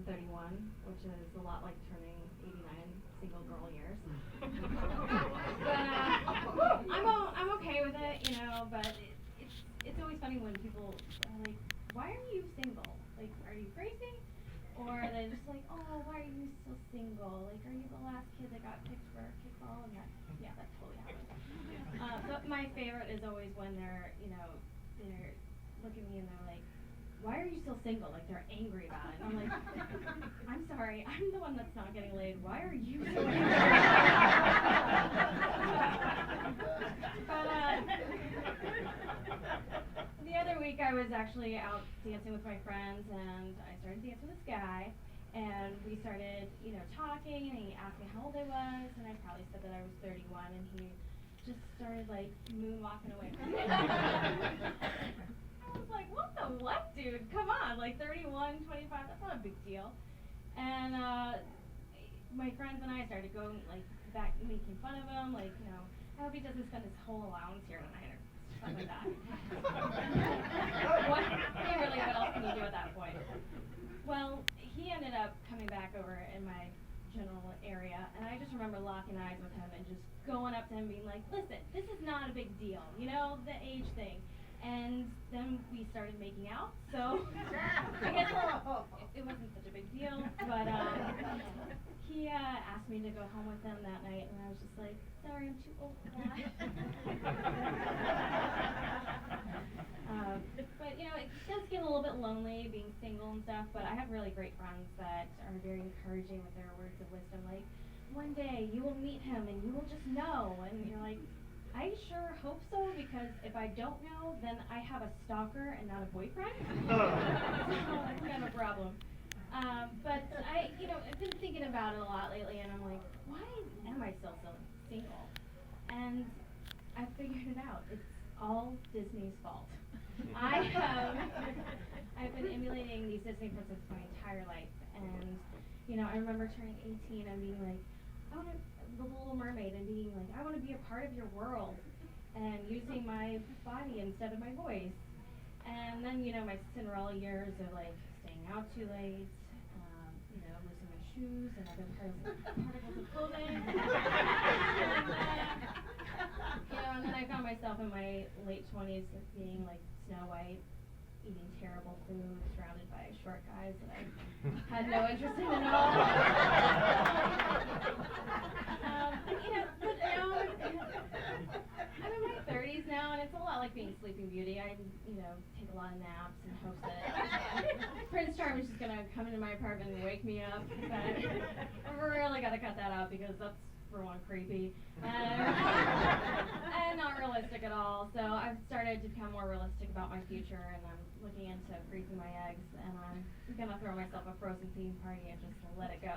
I'm 31, which is a lot like turning 89 single girl years. But I'm okay with it, you know. But it's always funny when people are like, "Why are you single? Like, are you crazy?" Or they're just like, "Oh, why are you still single? Like, are you the last kid that got picked for kickball?" And yeah, that totally happened. But my favorite is always when they're look at me and they're like, "Why are you still single?" Like they're angry about it. And I'm like, "I'm sorry, I'm the one that's not getting laid. Why are you so angry?" But the other week I was actually out dancing with my friends, and I started dancing with this guy, and we started, talking, and he asked me how old I was, and I probably said that I was 31, and he just started like moonwalking away from me. I was like, what the what, dude? Come on, like 31, 25, that's not a big deal. And my friends and I started going like back making fun of him, like, I hope he doesn't spend his whole allowance here tonight or stuff like that. What else can you do at that point? Well, he ended up coming back over in my general area, and I just remember locking eyes with him and just going up to him being like, listen, this is not a big deal, the age thing. And then we started making out, so I guess it wasn't such a big deal, but he asked me to go home with him that night, and I was just like, sorry, I'm too old for that. But it does get a little bit lonely being single and stuff, but I have really great friends that are very encouraging with their words of wisdom, like, one day you will meet him and you will just know, and you're like, I sure hope so, because if I don't know, then I have a stalker and not a boyfriend. So that's kind of a problem. But I've been thinking about it a lot lately, and I'm like, why am I still so single? And I figured it out. It's all Disney's fault. I've been emulating these Disney princesses my entire life, and I remember turning 18 and being like, the Little Mermaid, and being like, I want to be a part of your world, and using my body instead of my voice. And then my Cinderella years of like staying out too late, losing my shoes and other particles of clothing. And then I found myself in my late 20s being like Snow White, eating terrible food, surrounded by short guys that I had no interest in at all. But now I'm in my 30s now, and it's a lot like being Sleeping Beauty. I, take a lot of naps in hopes that Prince Charming's just gonna come into my apartment and wake me up. But I really gotta cut that out, because that's, for one, creepy and not realistic at all. So I've started to become more realistic about my future, and I'm looking into freezing my eggs, and I'm gonna throw myself a frozen theme party and just let it go.